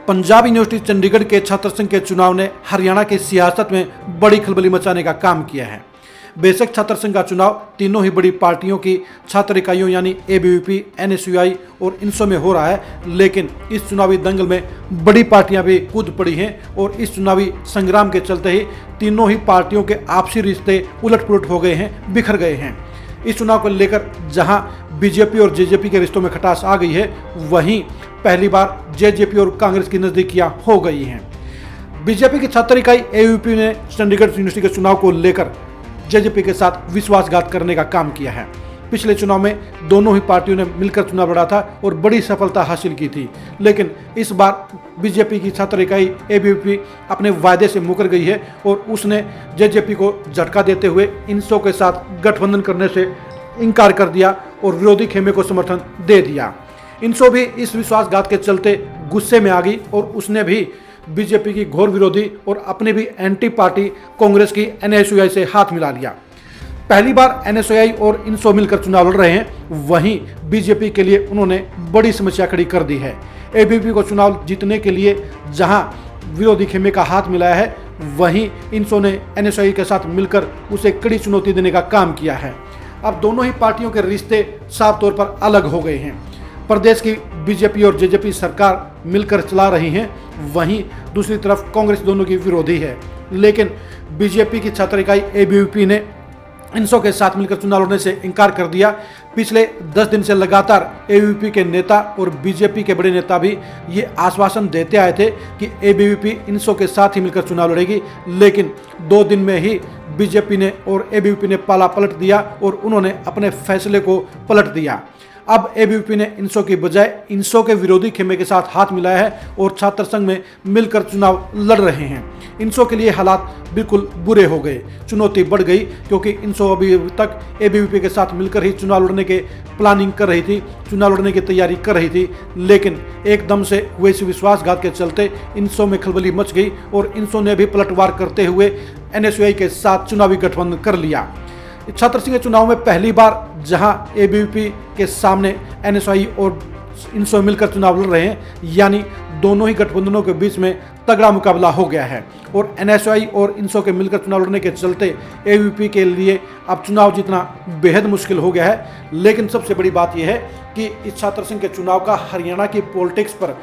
Punjab university Chandigarh के छात्र संघ के चुनाव ने हरियाणा की सियासत में बड़ी खलबली मचाने का काम किया है। बेशक छात्र संघ का चुनाव तीनों ही बड़ी पार्टियों की छात्र इकाइयों यानी एबीवीपी, एनएसयूआई और इनसो में हो रहा है, लेकिन इस चुनावी दंगल में बड़ी पार्टियां भी कूद पड़ी हैं और इस चुनावी संग्राम के चलते ही तीनों ही पार्टियों के आपसी रिश्ते उलट-पुलट हो गए हैं, बिखर गए हैं। इस चुनाव को लेकर जहां बीजेपी और जेजेपी के रिश्तों में खटास आ गई है, वहीं पहली बार जेजेपी और कांग्रेस की नजदीकियां हो गई हैं। बीजेपी की छात्र इकाई एबीवीपी ने चंडीगढ़ यूनिवर्सिटी के चुनाव को लेकर जेजेपी के साथ विश्वासघात करने का काम किया है। पिछले चुनाव में दोनों ही पार्टियों ने मिलकर चुनाव लड़ा था और बड़ी सफलता हासिल की थी, लेकिन इस बार बीजेपी की छात्र इकाई एबीवीपी अपने वायदे से मुकर गई है और उसने जेजेपी को झटका देते हुए इनसो के साथ गठबंधन करने से इनकार कर दिया और विरोधी खेमे को समर्थन दे दिया। इनसो भी इस विश्वासघात के चलते गुस्से में आ गई और उसने भी बीजेपी की घोर विरोधी और अपनी भी एंटी पार्टी कांग्रेस की एनएसयूआई से हाथ मिला लिया। पहली बार एनएसयूआई और इनसो मिलकर चुनाव लड़ रहे हैं, वहीं बीजेपी के लिए उन्होंने बड़ी समस्या खड़ी कर दी है। एबीवीपी को चुनाव जीतने के लिए जहां विरोधी खेमे का हाथ मिलाया है, वहीं इनसो ने एनएसयूआई के साथ मिलकर उसे कड़ी चुनौती देने का काम किया है। अब दोनों ही पार्टियों के रिश्ते साफ तौर पर अलग हो गए हैं। प्रदेश की बीजेपी और जेजेपी सरकार मिलकर चला रही हैं, वहीं दूसरी तरफ कांग्रेस दोनों की विरोधी है। लेकिन बीजेपी की छात्र इकाई एबीवीपी ने इनसो के साथ मिलकर चुनाव लड़ने से इनकार कर दिया। पिछले 10 दिन से लगातार एबीवीपी के नेता और बीजेपी के बड़े नेता भी ये आश्वासन देते आए थे कि एबीवीपी इनसो के साथ ही मिलकर चुनाव लड़ेगी, लेकिन 2 दिन में ही बीजेपी ने और एबीवीपी ने पाला पलट दिया और उन्होंने अपने फैसले को पलट दिया। अब एबीवीपी ने इनसो की बजाय इनसो के विरोधी खेमे के साथ हाथ मिलाया है और छात्र संघ में मिलकर चुनाव लड़ रहे हैं। इनसो के लिए हालात बिल्कुल बुरे हो गए, चुनौती बढ़ गई, क्योंकि इनसो अभी तक एबीवीपी के साथ मिलकर ही चुनाव लड़ने के प्लानिंग कर रही थी, चुनाव लड़ने की तैयारी कर रही थी, लेकिन एकदम से हुए इस विश्वासघात के चलते इनसो में खलबली मच गई और इनसो ने भी पलटवार करते हुए एनएसयूआई के साथ चुनावी गठबंधन कर लिया। छात्र संघ के चुनाव में पहली बार जहां एबीवीपी के सामने एनएसयूआई और इनसो मिलकर चुनाव लड़ रहे हैं, यानी दोनों ही गठबंधनों के बीच में तगड़ा मुकाबला हो गया है और एनएसयूआई और इनसो के मिलकर चुनाव लड़ने के चलते एबीवीपी के लिए अब चुनाव जीतना बेहद मुश्किल हो गया है। लेकिन सबसे बड़ी बात यह है कि इस छात्र संघ के चुनाव का हरियाणा की पॉलिटिक्स पर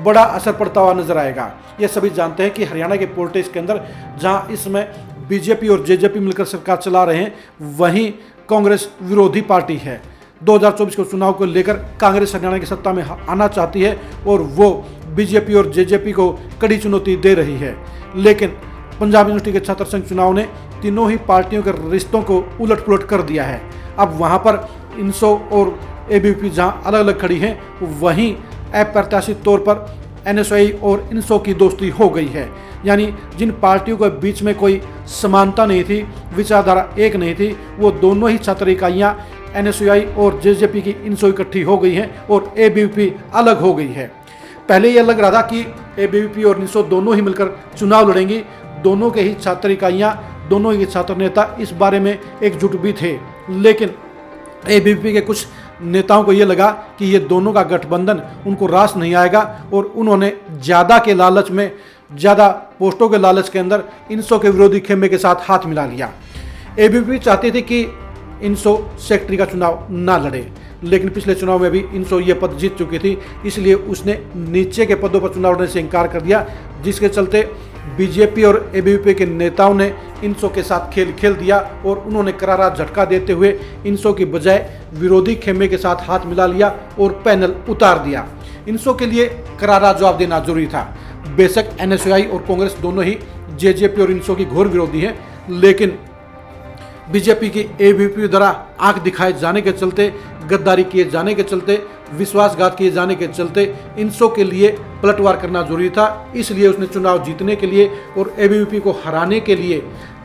बड़ा असर पड़ता हुआ नजर आएगा। ये सभी जानते हैं कि हरियाणा के पॉलिटिक्स के अंदर जहां इसमें बीजेपी और जेजेपी मिलकर सरकार चला रहे हैं, वहीं कांग्रेस विरोधी पार्टी है। 2024 के चुनाव को लेकर कांग्रेस हरियाणा की सत्ता में आना चाहती है और वो बीजेपी और जेजेपी को कड़ी चुनौती दे रही है। लेकिन पंजाब यूनिवर्सिटी के छात्र संघ चुनाव ने तीनों ही पार्टियों के रिश्तों को उलट-पुलट कर दिया है। अब वहां पर इनसो और एबीवीपी जहां अलग अलग खड़ी हैं, वहीं अप्रत्याशित तौर पर एनएसयूआई और इनसो की दोस्ती हो गई है। यानी जिन पार्टियों के बीच में कोई समानता नहीं थी, विचारधारा एक नहीं थी, वो दोनों ही छात्र इकाइयाँ एनएसयूआई और जेजेपी की इनसो इकट्ठी हो गई हैं और एबीवीपी अलग हो गई है। पहले यह लग रहा था कि एबीवीपी और इनसो दोनों ही मिलकर चुनाव लड़ेंगी, दोनों के ही छात्र इकाइयाँ, दोनों ही छात्र नेता इस बारे में एकजुट भी थे, लेकिन एबीवीपी के कुछ नेताओं को ये लगा कि ये दोनों का गठबंधन उनको रास नहीं आएगा और उन्होंने ज़्यादा के लालच में, ज़्यादा पोस्टों के लालच के अंदर इनसो के विरोधी खेमे के साथ हाथ मिला लिया। एबीवीपी चाहती थी कि इनसो सेक्रेटरी का चुनाव ना लड़े, लेकिन पिछले चुनाव में भी इनसो ये पद जीत चुकी थी, इसलिए उसने नीचे के पदों पर चुनाव लड़ने से इनकार कर दिया, जिसके चलते बीजेपी और एबीवीपी के नेताओं ने इनसो के साथ खेल खेल दिया और उन्होंने करारा झटका देते हुए इनसो की बजाय विरोधी खेमे के साथ हाथ मिला लिया और पैनल उतार दिया। इनसो के लिए करारा जवाब देना जरूरी था। बेशक एनएसयूआई और कांग्रेस दोनों ही जेजेपी और इनसो की घोर विरोधी हैं, लेकिन बीजेपी की एबीवीपी द्वारा आंख दिखाए जाने के चलते, गद्दारी किए जाने के चलते, विश्वासघात किए जाने के चलते इनसो के लिए पलटवार करना जरूरी था। इसलिए उसने चुनाव जीतने के लिए और एबीवीपी को हराने के लिए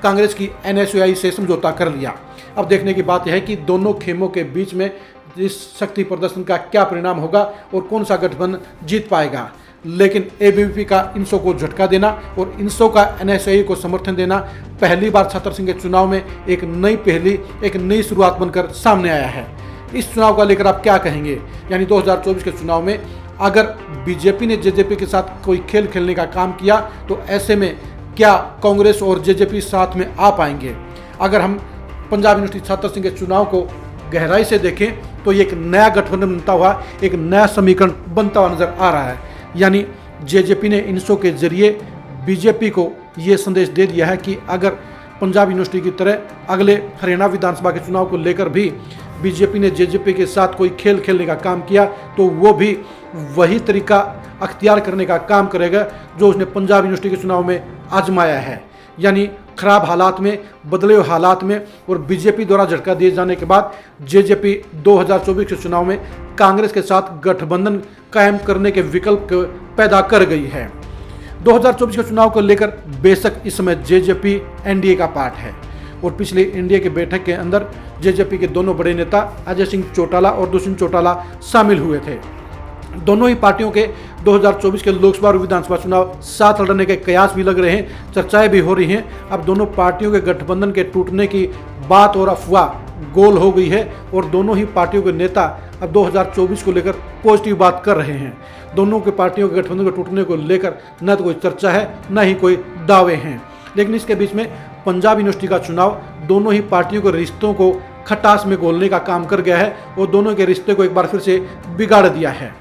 कांग्रेस की एनएसयूआई से समझौता कर लिया। अब देखने की बात यह है कि दोनों खेमों के बीच में इस शक्ति प्रदर्शन का क्या परिणाम होगा और कौन सा गठबंधन जीत पाएगा। लेकिन एबीवीपी का इनसो को झटका देना और इनसो का एनएसयूआई को समर्थन देना पहली बार छात्र संघ के चुनाव में एक नई पहली, एक नई शुरुआत बनकर सामने आया है। इस चुनाव का लेकर आप क्या कहेंगे? यानी 2024 के चुनाव में अगर बीजेपी ने जेजेपी के साथ कोई खेल खेलने का काम किया तो ऐसे में क्या कांग्रेस और जेजेपी साथ में आ पाएंगे? अगर हम पंजाब यूनिवर्सिटी छात्र संघ के चुनाव को गहराई से देखें तो ये एक नया गठबंधन बनता हुआ, एक नया समीकरण बनता हुआ नजर आ रहा है। यानी जेजेपी ने इनसो के जरिए बीजेपी को ये संदेश दे दिया है कि अगर पंजाब यूनिवर्सिटी की तरह अगले हरियाणा विधानसभा के चुनाव को लेकर भी बीजेपी ने जेजेपी के साथ कोई खेल खेलने का काम किया तो वो भी वही तरीका अख्तियार करने का काम करेगा जो उसने पंजाब यूनिवर्सिटी के चुनाव में आजमाया है। यानी खराब हालात में, बदले हुए हालात में और बीजेपी द्वारा झटका दिए जाने के बाद जेजेपी 2024 के चुनाव में कांग्रेस के साथ गठबंधन कायम करने के विकल्प पैदा कर गई है। 2024 के चुनाव को लेकर बेशक इस समय जेजेपी एनडीए का पार्ट है और पिछले एनडीए के बैठक के अंदर जेजेपी के दोनों बड़े नेता अजय सिंह चौटाला और दुष्यंत चौटाला शामिल हुए थे। दोनों ही पार्टियों के 2024 के लोकसभा और विधानसभा चुनाव साथ लड़ने के कयास भी लग रहे हैं, चर्चाएं भी हो रही हैं। अब दोनों पार्टियों के गठबंधन के टूटने की बात और अफवाह गोल हो गई है और दोनों ही पार्टियों के नेता अब 2024 को लेकर पॉजिटिव बात कर रहे हैं। दोनों के पार्टियों के गठबंधन के टूटने को लेकर न तो कोई चर्चा है न ही कोई दावे हैं। लेकिन इसके बीच में पंजाब यूनिवर्सिटी का चुनाव दोनों ही पार्टियों के रिश्तों को खटास में घोलने का काम कर गया है और दोनों के रिश्ते को एक बार फिर से बिगाड़ दिया है।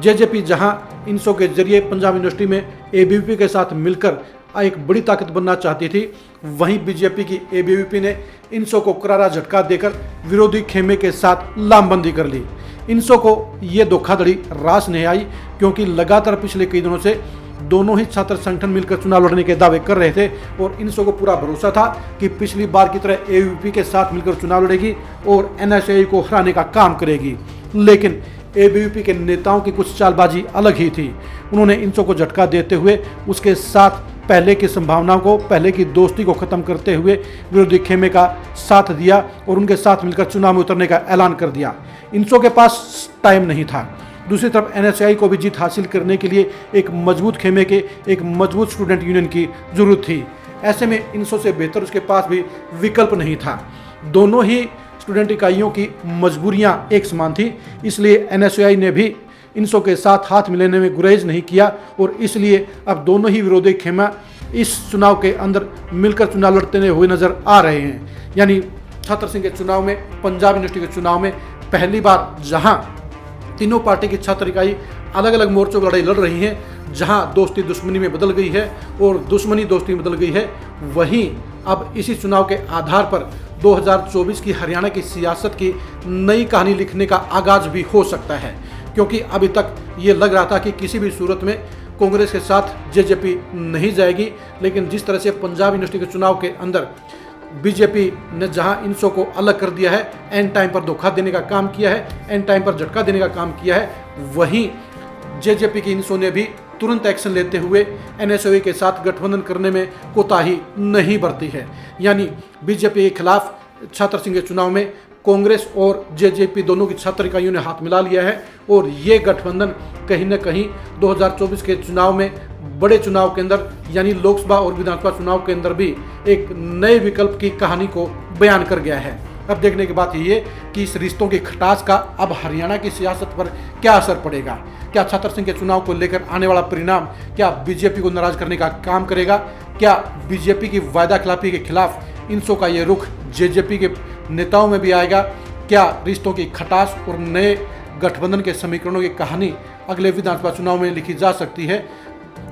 जेजेपी जहां इनसो के जरिए पंजाब यूनिवर्सिटी में एबीवीपी के साथ मिलकर एक बड़ी ताकत बनना चाहती थी, वहीं बीजेपी की एबीवीपी ने इनसो को करारा झटका देकर विरोधी खेमे के साथ लामबंदी कर ली। इनसो को ये धोखाधड़ी रास नहीं आई क्योंकि लगातार पिछले कई दिनों से दोनों ही छात्र संगठन मिलकर चुनाव लड़ने के दावे कर रहे थे और इनसो को पूरा भरोसा था कि पिछली बार की तरह एबीवीपी के साथ मिलकर चुनाव लड़ेगी और एनएसयूआई को हराने का काम करेगी। लेकिन एबीवीपी के नेताओं की कुछ चालबाजी अलग ही थी। उन्होंने इनसो को झटका देते हुए उसके साथ पहले की संभावनाओं को, पहले की दोस्ती को खत्म करते हुए विरोधी खेमे का साथ दिया और उनके साथ मिलकर चुनाव में उतरने का ऐलान कर दिया। इनसो के पास टाइम नहीं था। दूसरी तरफ एनएसयूआई को भी जीत हासिल करने के लिए एक मजबूत खेमे के, एक मजबूत स्टूडेंट यूनियन की जरूरत थी। ऐसे में इनसो से बेहतर उसके पास भी विकल्प नहीं था। दोनों ही स्टूडेंट इकाइयों की मजबूरियां एक समान थी, इसलिए एनएसयूआई ने भी इनसो के साथ हाथ मिलाने में गुरेज नहीं किया और इसलिए अब दोनों ही विरोधी खेमा इस चुनाव के अंदर मिलकर चुनाव लड़ते हुए नजर आ रहे हैं। यानी छात्र संघ के चुनाव में, पंजाब यूनिवर्सिटी के चुनाव में पहली बार जहां तीनों पार्टी की छात्र इकाई अलग अलग मोर्चों पर लड़ाई लड़ रही हैं, जहां दोस्ती दुश्मनी में बदल गई है और दुश्मनी दोस्ती में बदल गई है, वहीं अब इसी चुनाव के आधार पर 2024 की हरियाणा की सियासत की नई कहानी लिखने का आगाज भी हो सकता है। क्योंकि अभी तक ये लग रहा था कि किसी भी सूरत में कांग्रेस के साथ जेजेपी नहीं जाएगी, लेकिन जिस तरह से पंजाब यूनिवर्सिटी के चुनाव के अंदर बीजेपी ने जहां इनसो को अलग कर दिया है, एंड टाइम पर धोखा देने का काम किया है, एंड टाइम पर झटका देने का काम किया है, वहीं जेजेपी की इनसो ने भी तुरंत एक्शन लेते हुए एनएसयूआई के साथ गठबंधन करने में कोताही नहीं बरती है। यानी बीजेपी के खिलाफ छात्र संघ के चुनाव में कांग्रेस और जेजेपी दोनों की छात्र इकाइयों ने हाथ मिला लिया है और ये गठबंधन कहीं न कहीं 2024 के चुनाव में, बड़े चुनाव के अंदर यानी लोकसभा और विधानसभा चुनाव के अंदर भी एक नए विकल्प की कहानी को बयान कर गया है। अब देखने की बात यह है कि इस रिश्तों की खटास का अब हरियाणा की सियासत पर क्या असर पड़ेगा। क्या छात्र संघ के चुनाव को लेकर आने वाला परिणाम क्या बीजेपी को नाराज करने का काम करेगा? क्या बीजेपी की वायदा खिलाफी के खिलाफ इनसो का ये रुख जेजेपी के नेताओं में भी आएगा? क्या रिश्तों की खटास और नए गठबंधन के समीकरणों की कहानी अगले विधानसभा चुनाव में लिखी जा सकती है?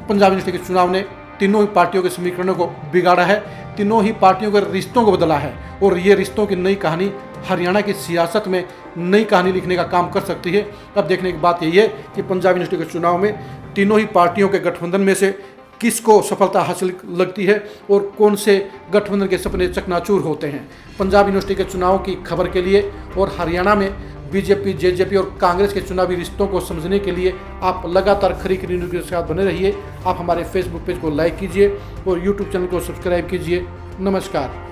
पंजाब यूनिवर्सिटी के चुनाव ने तीनों ही पार्टियों के समीकरणों को बिगाड़ा है, तीनों ही पार्टियों के रिश्तों को बदला है और ये रिश्तों की नई कहानी हरियाणा की सियासत में नई कहानी लिखने का काम कर सकती है। अब देखने की बात यही है कि पंजाब यूनिवर्सिटी के चुनाव में तीनों ही पार्टियों के गठबंधन में से किसको सफलता हासिल लगती है और कौन से गठबंधन के सपने चकनाचूर होते हैं। पंजाब यूनिवर्सिटी के चुनाव की खबर के लिए और हरियाणा में बीजेपी, जेजेपी और कांग्रेस के चुनावी रिश्तों को समझने के लिए आप लगातार खरी न्यूज़ के साथ बने रहिए। आप हमारे फेसबुक पेज को लाइक कीजिए और यूट्यूब चैनल को सब्सक्राइब कीजिए। नमस्कार।